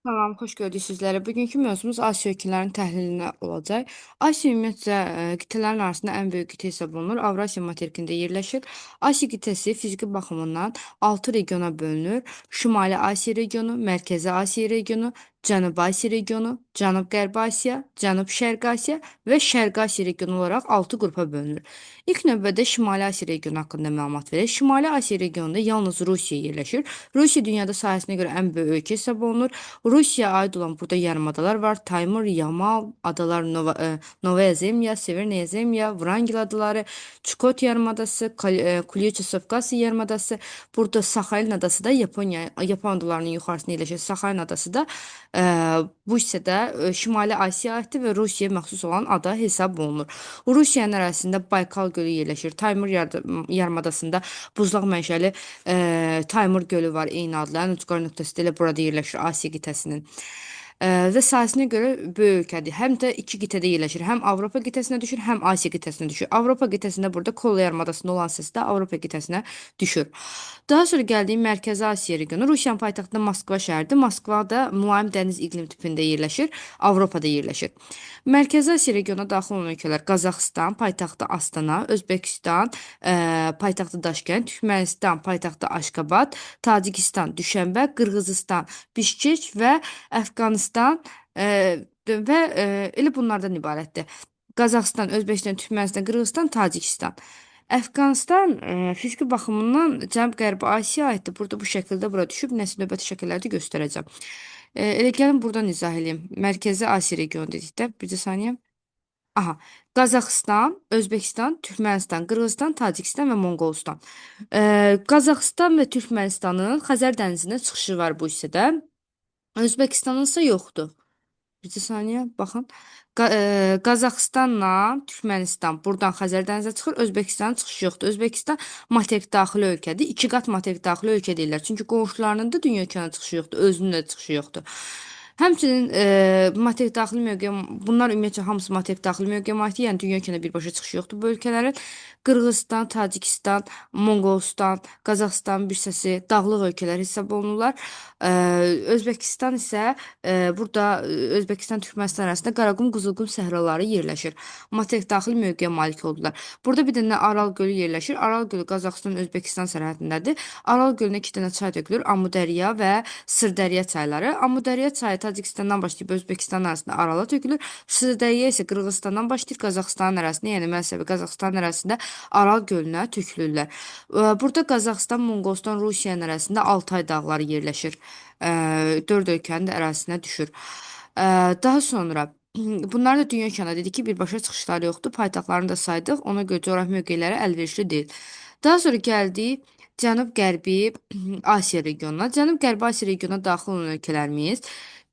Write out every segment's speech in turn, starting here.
Tamam, xoş gördük sizlərə. Bugünkü mövzumuz Asiya ölkələrinin təhlilinə olacaq. Asiya ümumiyyətcə qitələrin arasında ən böyük qitə hesab olunur. Avrasiya materikində yerləşir. Asiya qitəsi fiziki baxımından 6 regiona bölünür. Şimali Asiya regionu, Mərkəzi Asiya regionu, Cənubi Asiya regionu, Cənub-Qərbi Asiya, Cənub-Şərqi Asiya və Şərqi Asiya regionu olaraq 6 qrupa bölünür. İlk növbədə Şimali Asiya regionu haqqında məlumat verək. Şimali Asiya regionunda yalnız Rusiya yerləşir. Rusiya dünyada sahəsinə görə ən böyük ölkə hesab olunur. Rusiyaya aid olan burada yarımadalar var. Taymur, Yamal adalar, Novaya Zemlya, Severnaya Zemlya, Vrangel adaları, Çukot yarımadası, Kulyucha-Kavkaz yarımadası. Burada Sakhalin adası da Yapon adalarının yuxarısında yerləşir. Sakhalin adası da e, bu hissədə Şimali Asiya aiddir və Rusiyaya məxsus olan ada hesab olunur. Rusiyanın ərazisində Baykal gölü yerləşir. Taymur yarımadasında buzlaq mənşəli Taymur gölü var, eyni adlı. Ən ucqar nöqtəsi də elə burada yerləşir Asiya qitəsinin. Və sahəsinə görə böyük ölkədir. Həm də iki qitədə yerləşir. Həm Avropa qitəsinə düşür, həm Asiya qitəsinə düşür. Avropa qitəsində burada Kola yarımadasında olan səs də Avropa qitəsinə düşür. Daha sonra gəldiyi Mərkəzi Asiya regionu Rusiyanın paytaxtı Moskva şəhəridir. Moskva da mülayim dəniz iqlim tipində yerləşir. Avropada yerləşir. Mərkəzi Asiya regionuna daxil olan ölkələr Qazaxıstan, paytaxtı Astana, Özbəkistan, paytaxtı Daşkənd, Türkmənistan, paytaxtı Aşqabad, Tacikistan, Düşənbə, Qırğızistan, Bişkek və Əfqanistan və elə bunlardan ibarətdir. Qazaxıstan, Özbəkistan, Türkmənistan, Qırğızistan, Tacikistan. Əfqanistan fiziki baxımından Cənub-Qərbi Asiyaya aiddir. Burada bu şəkildə bura düşüb, nəsə növbəti şəkillərdə göstərəcəm. Elə gəlin buradan izah edeyim. Mərkəzi Asiya regionu dedikdə, bircə saniyə. Aha, Qazaxıstan, Özbəkistan, Türkmənistan, Qırğızistan, Tacikistan və Monqolistan. Qazaxıstan və Türkmənistanın Xəzər dənizinə çıxışı var bu hissədə. Özbəkistanın isə yoxdur. Bir saniyə, baxın. Qazaxıstanla Türkmənistan buradan Xəzər dənizə çıxır, Özbəkistanın çıxışı yoxdur. Özbəkistan materik daxili ölkədir. İki qat materik daxili ölkə deyirlər. Çünki qonşularının da dünya okeana çıxışı yoxdur, özünün də çıxışı yoxdur. Həmçinin materik daxili mövqe, bunlar ümumiyyətcə hamısı materik daxili mövqe malikdir. Yəni dünya okeana birbaşa çıxışı yoxdur bu ölkələrin. Qırğızistan, Tacikistan, Monqolistan, Qazaxıstan bir hissəsi dağlıq ölkələr hesab olunurlar. Özbəkistan isə burada Özbəkistan Türkmənistan arasında Qaraqum Qızılqum səhraları yerləşir. Materik daxili mövqeyə malik oldular. Burada bir dənə Aral gölü yerləşir. Aral gölü Qazaxıstan Özbəkistan sərhədindədir. Aral gölünə iki dənə çay tökülür. Amudərya və Sırdərya çayları. Amudərya çayı Tacikistandan başlayıb Özbəkistan arasında Arala tökülür. Sırdərya isə Qırğızıstandan başlayıb Qazaxıstan ərazisində, yəni Məsəbi Qazaxıstan ərazisində Aral gölünə tökülürlər. Burada Qazaxıstan, Monqolistan, Rusiyanın ərazisində Altay dağları yerləşir. Dörd ölkənin də ərazisinə düşür. Daha sonra bunlar da dünya okeana dedik ki, birbaşa çıxışları yoxdur. Paytaxtlarını da saydıq. Ona görə coğrafi mövqeləri əlverişli deyil. Daha sonra gəldik Cənub-Qərbi Asiya regionuna. Cənub-Qərbi Asiya regionuna daxil olan ölkələrimiz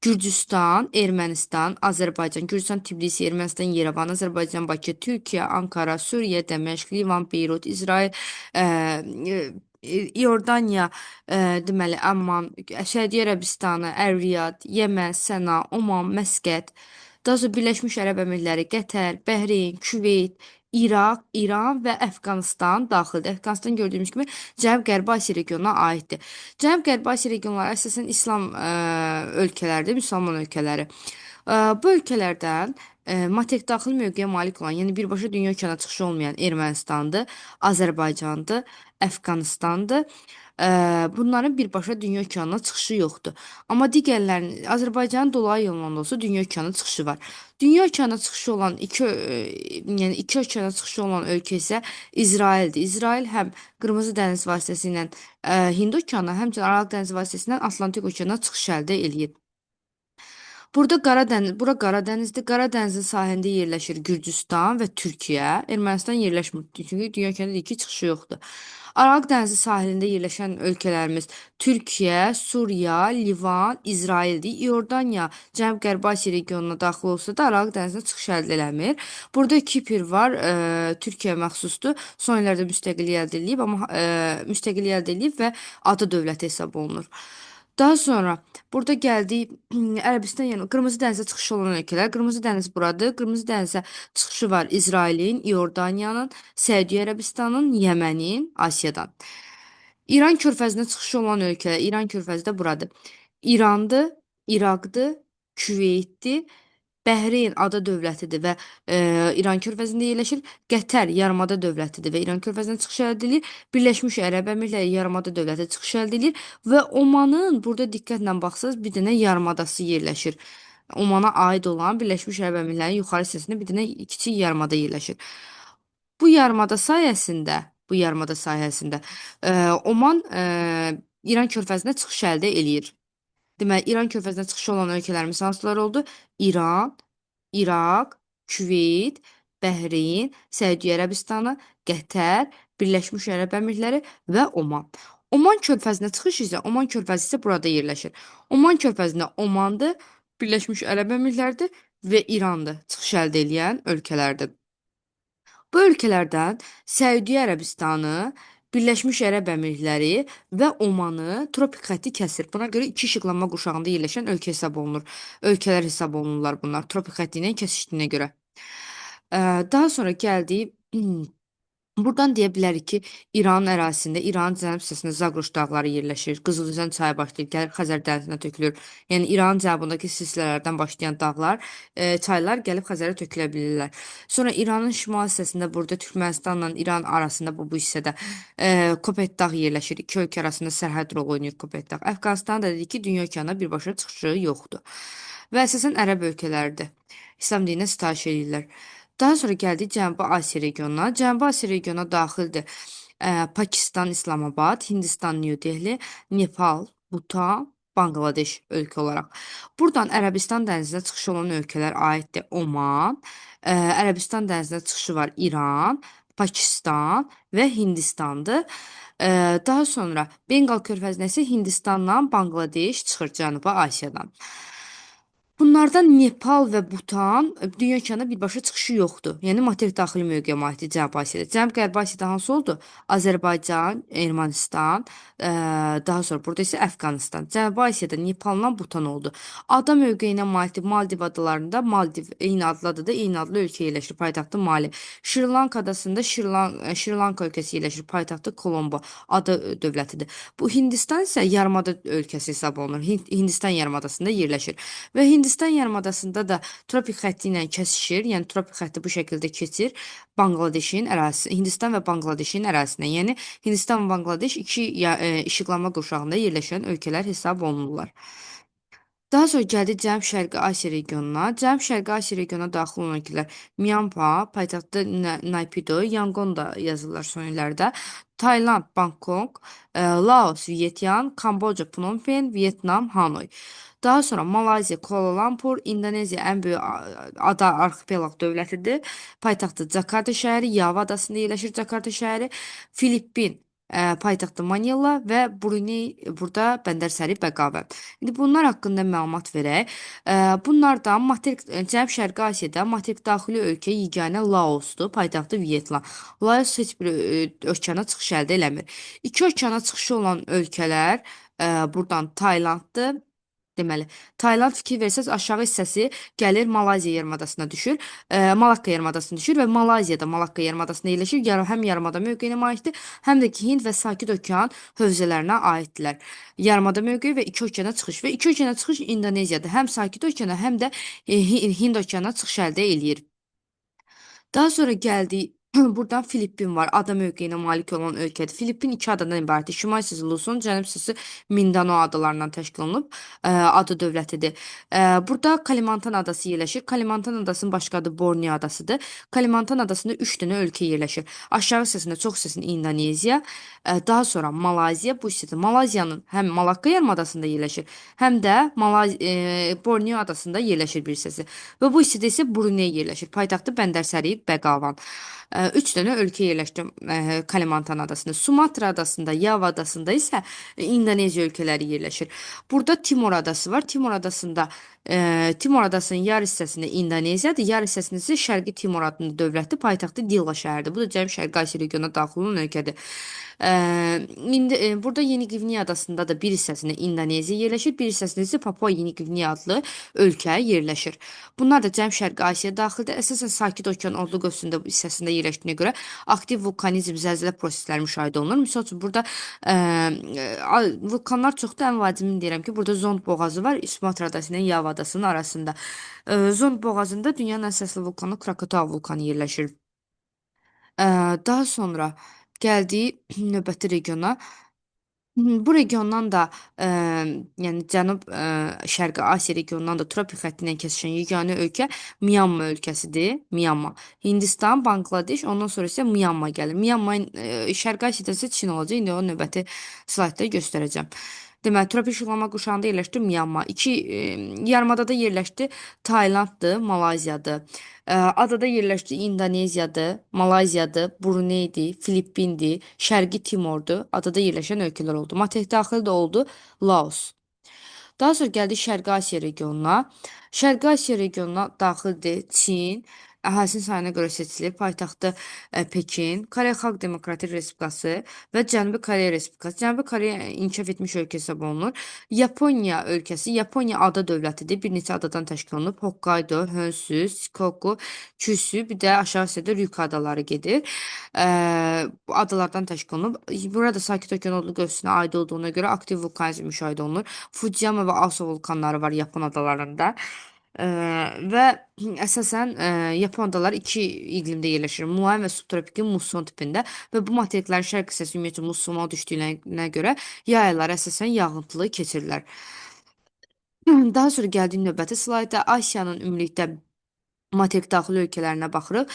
Gürcüstan, Ermənistan, Azərbaycan, Gürcüstan, Tbilisi, Ermənistan, Yerevan, Azərbaycan, Bakı, Türkiyə, Ankara, Suriyə, Dəməşq, Livan, Beyrut, İsrail, İordaniya, deməli, Amman, Səudiyyə Ərəbistanı, Ər-Riyad, Yəmən, Səna, Oman, Məskət, daha sonra Birləşmiş Ərəb Əmirlikləri, Qətər, Bəhreyn, Küveyt, İraq, İran və Əfqanistan daxildir. Əfqanistan gördüyümüz kimi Cənub-Qərbi Asiya regionuna aiddir. Cənub-Qərbi Asiya regionları əsasən İslam ölkələridir, müsəlman ölkələri. Bu ölkələrdən materik daxili mövqeyə malik olan, yəni birbaşa dünya okeana çıxışı olmayan Ermənistandır, Azərbaycandır, Əfqanistandır. Bunların birbaşa dünya okeanına çıxışı yoxdur. Amma digərlərinin Azərbaycanın dolayı yolla olsa dünya okeana çıxışı var. Dünya okeana çıxışı olan yəni iki okeana çıxışı olan ölkə isə İsraildir. İsrail həm Qırmızı dəniz vasitəsilə Hind okeanına, həmçinin Aralıq dənizi vasitəsilə Atlantik okeanına çıxış əldə eləyib. Burada bura Qara dənizdir. Qara dənizin sahilində yerləşir Gürcüstan və Türkiyə. Ermənistan yerləşmir. Çünki dünya okeanı deyir ki, çıxışı yoxdur. Aralıq dənizi sahilində yerləşən ölkələrimiz Türkiyə, Suriya, Livan, İsraildir. İordaniya Cənub-Qərbi Asiya regionuna daxil olsa da Aralıq dənizinə çıxış əldə eləmir. Burada Kipr var, Türkiyəyə məxsusdur. Son illərdə müstəqillik əldə edib, amma müstəqillik əldə edib və ada dövləti hesab olunur. Daha sonra burada gəldik Ərəbistan, yəni Qırmızı dənizə çıxışı olan ölkələr. Qırmızı dəniz buradır. Qırmızı dənizə çıxışı var İsrailin, İordaniyanın, Səudiyyə Ərəbistanın, Yəmənin, Asiyadan. İran körfəzinə çıxışı olan ölkələr. İran körfəzi də buradır. İrandır, İraqdır, Küveytdir, Bəhreyn ada dövlətidir və İran körfəzində yerləşir. Qətər yarımada dövlətidir və İran körfəzindən çıxış əldə edir. Birləşmiş Ərəb Əmirlikləri yarımada dövləti çıxış əldə edir və Omanın burada diqqətlə baxsaz bir dənə yarımadası yerləşir. Omana aid olan Birləşmiş Ərəb Əmirliklərinin yuxarı hissəsində bir dənə kiçik yarımada yerləşir. Bu yarımada sayəsində Oman İran körfəzinə çıxış əldə eləyir. Deməli, İran körfəzinə çıxışı olan ölkələrimiz hansılar oldu? İran, İraq, Küveyt, Bəhreyn, Səudiyyə Ərəbistanı, Qətər, Birləşmiş Ərəb Əmirlikləri və Oman. Oman körfəzinə çıxış isə Oman körfəzi isə burada yerləşir. Oman körfəzində Omandır, Birləşmiş Ərəb Əmirlikləridir və İrandır çıxış əldə edən ölkələrdir. Bu ölkələrdən Səudiyyə Ərəbistanı, Birləşmiş Ərəb Əmirlikləri və Omanı tropik xətti kəsir. Buna görə iki işıqlanma qurşağında yerləşən ölkə hesab olunur. Ölkələr hesab olunurlar bunlar tropik xətti ilə kəsişdiyinə görə. Daha sonra gəldik Buradan deyə bilərik ki, İranın ərazisində, İranın cənub hissəsində Zaqros dağları yerləşir. Qızılüzən çayı başlayır, gəlib Xəzər dənizinə tökülür. Yəni İranın cənubundakı silsilələrdən başlayan dağlar, çaylar gəlib Xəzərə tökülə bilirlər. Sonra İranın şimal hissəsində burada Türkmənistanla İran arasında bu hissədə Kopet dağ yerləşir. İki ölkə arasında sərhəd rol oynayır Kopet dağ. Əfqanistan da dedi ki, dünya okeanına birbaşa çıxışı yoxdur. Və əsasən ərəb ölkələridir. İslam dininə sitayiş edirlər. Daha sonra gəldik Cənubi Asiya regionuna. Cənubi Asiya regionuna daxildir Pakistan, İslamabad, Hindistan, New Delhi, Nepal, Bhutan, Bangladeş ölkə olaraq. Buradan Ərəbistan dənizinə çıxışı olan ölkələr aiddir. Oman, Ərəbistan dənizinə çıxışı var İran, Pakistan və Hindistandır. Daha sonra Benqal körfəzinə isə Hindistanla Bangladeş çıxır Cənubi Asiyadan. Bunlardan Nepal və Bhutan dünya okeanına birbaşa çıxışı yoxdur. Yəni materik daxili mövqeyə malikdir Cənubi Asiyada. Cənub-Qərbi Asiyada hansı oldu? Azərbaycan, Ermənistan, daha sonra burada isə Əfqanistan. Cənubi Asiyada Nepalla Bhutan oldu. Ada mövqeyinə malikdir. Maldiv adalarında Maldiv eyni adlı adada eyni adlı ölkə yerləşir. Paytaxtı Mali. Şri Lanka adasında Şri Lanka ölkəsi yerləşir. Paytaxtı Kolombo. Ada dövlətidir. Bu Hindistan isə yarımada ölkəsi hesab olunur. Hindistan yarımadasında yerləşir. Və Hindistan yarımadasında da tropik xətti ilə kəsişir. Yəni tropik xətti bu şəkildə keçir. Bangladeşin ərazisi, Hindistan və Bangladeşin ərazisinə. Yəni Hindistan və Bangladeş iki işıqlanma qurşağında yerləşən ölkələr hesab olunurlar. Daha sonra gəldik Cənub-Şərqi Asiya regionuna. Cənub-Şərqi Asiya regionuna daxil olan ölkələr Myanmar, paytaxtı Naypido, Yangon da yazırlar son illərdə. Tayland, Bangkok, Laos, Vietnam, Kamboca, Phnom Penh, Vietnam, Hanoy. Daha sonra Malayziya, Kuala Lumpur, İndoneziya ən böyük ada arxipelaq dövlətidir. Paytaxtı Jakarta şəhəri, Yava adasında yerləşir Jakarta şəhəri. Filippin paytaxtı Manila və Brunei burada Bəndərsəri Bəqavə. İndi bunlar haqqında məlumat verək. Bunlardan Cənub-Şərqi Asiyada materik daxili ölkə yeganə Laosdur, paytaxtı Vietnam. Laos heç bir okeana çıxış əldə eləmir. İki okeana çıxışı olan ölkələr buradan Taylanddır. Deməli, Tayland fikir versəz aşağı hissəsi gəlir Malayziya yarımadasına düşür. Malakka yarımadasına düşür və Malayziya da Malakka yarımadasına yerləşir. Həm yarımada mövqeyinə malikdir, həm də ki Hind və Sakit Okean hövzələrinə aiddirlər. Yarımada mövqeyi və iki okeana çıxış və iki okeana çıxış İndoneziyadır. Həm Sakit Okeana, həm də Hind Okeanına çıxış əldə eləyir. Daha sonra gəldik. Buradan Filippin var. Ada mövqeyinə malik olan ölkədir. Filippin iki adadan ibarətdir. Şimal hissəsi Luzon, cənub hissəsi Mindanao adalarından təşkil olunub. Ada dövlətidir. Burada Kalimantan adası yerləşir. Kalimantan adasının başqa adı Borneo adasıdır. Kalimantan adasında 3 dənə ölkə yerləşir. Aşağı hissəsində çox hissəsində İndoneziya, daha sonra Malayziya, bu hissədə Malayziyanın həm Malakka yarımadasında yerləşir, həm də Borneo adasında yerləşir bir hissəsi. Və bu hissədə isə Brunei yerləşir. Paytaxtı Bəndərsəri Bəqavan. 3 dənə ölkə yerləşdi Kalimantan adasında. Sumatra adasında, Yava adasında isə İndoneziya ölkələri yerləşir. Burada Timor adası var. Timor adasının yarı hissəsində İndoneziyadır, yarı hissəsində isə Şərqi Timor adlı dövlətli paytaxtı Dilla şəhəridir. Bu da Cənub-Şərqi Asiya regionuna daxil olan ölkədir. Burada Yeni Qviniya adasında da bir hissəsində İndoneziya yerləşir, bir hissəsində isə Papua Yeni Qviniya adlı ölkə yerləşir. Bunlar da Cənub-Şərqi Asiya daxildir. Əsasən Sakit Okean odlu qövsündə hissəsində yerləşir. yerləşdiyinə görə aktiv vulkanizm, zəlzələ prosesləri müşahidə olunur. Misal üçün, burada vulkanlar çoxdur. Ən vacibini deyirəm ki, burada Zond boğazı var, Sumatra adası ilə Yava adasının arasında. Zond boğazında dünyanın ən səsli vulkanı Krakatoa vulkanı yerləşir. Daha sonra gəldiyi növbəti regiona. Bu regiondan da, yəni Cənub-Şərqi Asiya regionundan da tropik xətti ilə kəsişən yeganə ölkə Myanma ölkəsidir. Myanma. Hindistan, Banqladeş, ondan sonra isə Myanma gəlir. Myanma Şərqi Asiyada isə Çin olacaq. İndi onu növbəti slaydda göstərəcəm. Deməli, tropik şıxlama qurşağında yerləşdi Myanma. Yarımadada yerləşdi Taylanddır, Malayziyadır. Adada yerləşdi İndoneziyadır, Malayziyadır, Bruneydir, Filippindir, Şərqi Timordur. Adada yerləşən ölkələr oldu. Materik daxil də oldu Laos. Daha sonra gəldik Şərqi Asiya regionuna. Şərqi Asiya regionuna daxildir Çin, əhalinin sayına görə seçilir. Paytaxtı Pekin, Koreya Xalq Demokratik Respublikası və Cənubi Koreya Respublikası. Cənubi Koreya inkişaf etmiş ölkə hesab olunur. Yaponiya ölkəsi, Yaponiya ada dövlətidir. Bir neçə adadan təşkil olunub. Hokkaido, Honshu, Shikoku, Kyushu, bir də aşağı Asiyada Ryukyu adaları gedir. Bu adalardan təşkil olunub. Burada Sakit Okean odlu ölkəsinə aid olduğuna görə aktiv vulkanizm müşahidə olunur. Fujiyama və Aso vulkanları var Yapon adalarında. Və əsasən Yapon adaları iki iqlimdə yerləşir. Mülayim və subtropik musson tipində və bu materiklərin şərq hissəsi ümumiyyətlə mussona düşdüyünə görə yay ayları əsasən yağıntılı keçirlər. Daha sonra gəldiyi növbəti slayda Asiyanın ümumilikdə materik daxili ölkələrinə baxırıq.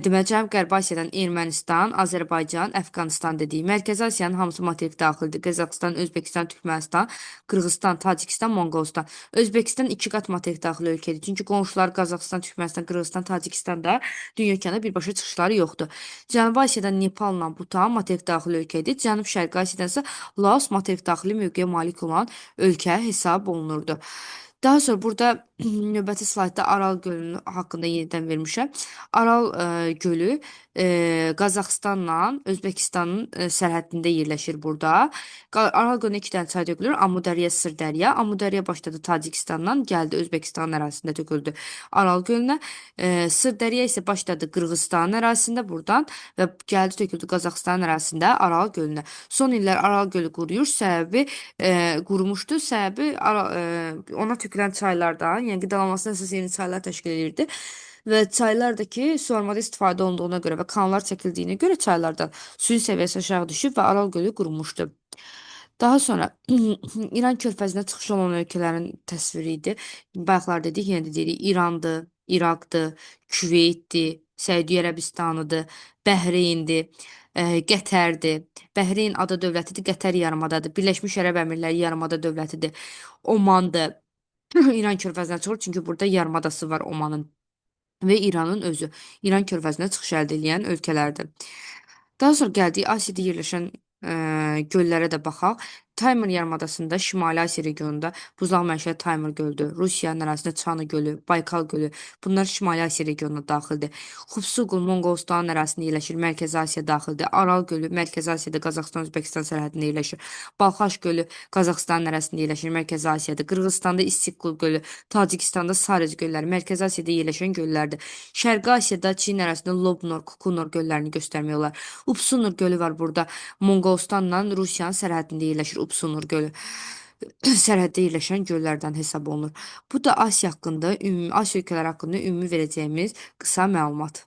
Deməli, Cənub-Qərbi Asiyadan Ermənistan, Azərbaycan, Əfqanistan dedik. Mərkəzi Asiyanın hamısı materik daxildir. Qazaxıstan, Özbəkistan, Türkmənistan, Qırğızstan, Tacikistan, Monqolistan. Özbəkistan iki qat materik daxili ölkədir. Çünki qonşular Qazaxıstan, Türkmənistan, Qırğızstan, Tacikistanda dünya okeanına birbaşa çıxışları yoxdur. Cənubi Asiyadan Nepalla Butan materik daxili ölkədir. Cənub-Şərqi Asiyadan isə Laos materik daxili mövqeyə malik olan ölkə hesab olunurdu. Daha sonra burada növbəti slaytda Aral gölü haqqında yenidən vermişəm. Aral gölü Qazaxıstanla Özbəkistanın sərhəddində yerləşir burada. Aral gölünə iki dənə çay tökülür. Amudərya, Sırdərya. Amudərya başladı Tacikistandan, gəldi Özbəkistanın ərazisində töküldü Aral gölünə. Sırdərya isə başladı Qırğızstanın ərazisində buradan və gəldi töküldü Qazaxıstanın ərazisində Aral gölünə. Son illər Aral gölü qurumuşdu. Səbəbi ona tökülən çaylardan, yəni qidalanmasına əsas yeni çaylar təşkil edirdi. Və çaylardakı suvarmada istifadə olunduğuna görə və kanallar çəkildiyinə görə çaylardan suyun səviyyəsi aşağı düşüb və Aral gölü qurumuşdu. Daha sonra İran körfəzinə çıxış olan ölkələrin təsviri idi. Bayaqlar dedik, yenə də deyirik, İrandır, İraqdır, Küveytdir, Səudiyyə Ərəbistanıdır, Bəhreyndir, Qətərdir. Bəhreyn ada dövlətidir, Qətər yarımadadır. Birləşmiş Ərəb Əmirlikləri yarımada dövlətidir. Omandır. İran körfəzinə çıxır, çünki burada yarımadası var Omanın və İranın özü. İran körfəzinə çıxış əldə edən ölkələrdir. Daha sonra gəldik Asiyada yerləşən göllərə də baxaq. Taymır yarımadasında Şimali Asiya regionunda buzlaq mənşəli Taymır gölüdür. Rusiyanın ərazisində Çanı gölü, Baykal gölü. Bunlar Şimali Asiya regionuna daxildir. Xubsuqul Monqolistanın ərazisində yerləşir. Mərkəzi Asiya daxildir. Aral gölü Mərkəzi Asiyada Qazaxıstan, Özbəkistan sərhədində yerləşir. Balxaş gölü Qazaxıstanın ərazisində yerləşir. Mərkəzi Asiyada. Qırğızstanda İstiqlal gölü, Tacikistanda Sarıc gölləri Mərkəzi Asiyada yerləşən göllərdir. Şərqi Asiyada Çin ərazisində Lobnor, Kukunor göllərini göstərmək olar. Upsunur gölü var burada. Monqolistanla Rusiyanın sərhədində yerləşir Upsunur gölü. Sərhəddə yerləşən göllərdən hesab olunur. Bu da Asiya haqqında, Asiya ölkələri haqqında ümumi verəcəyimiz qısa məlumat.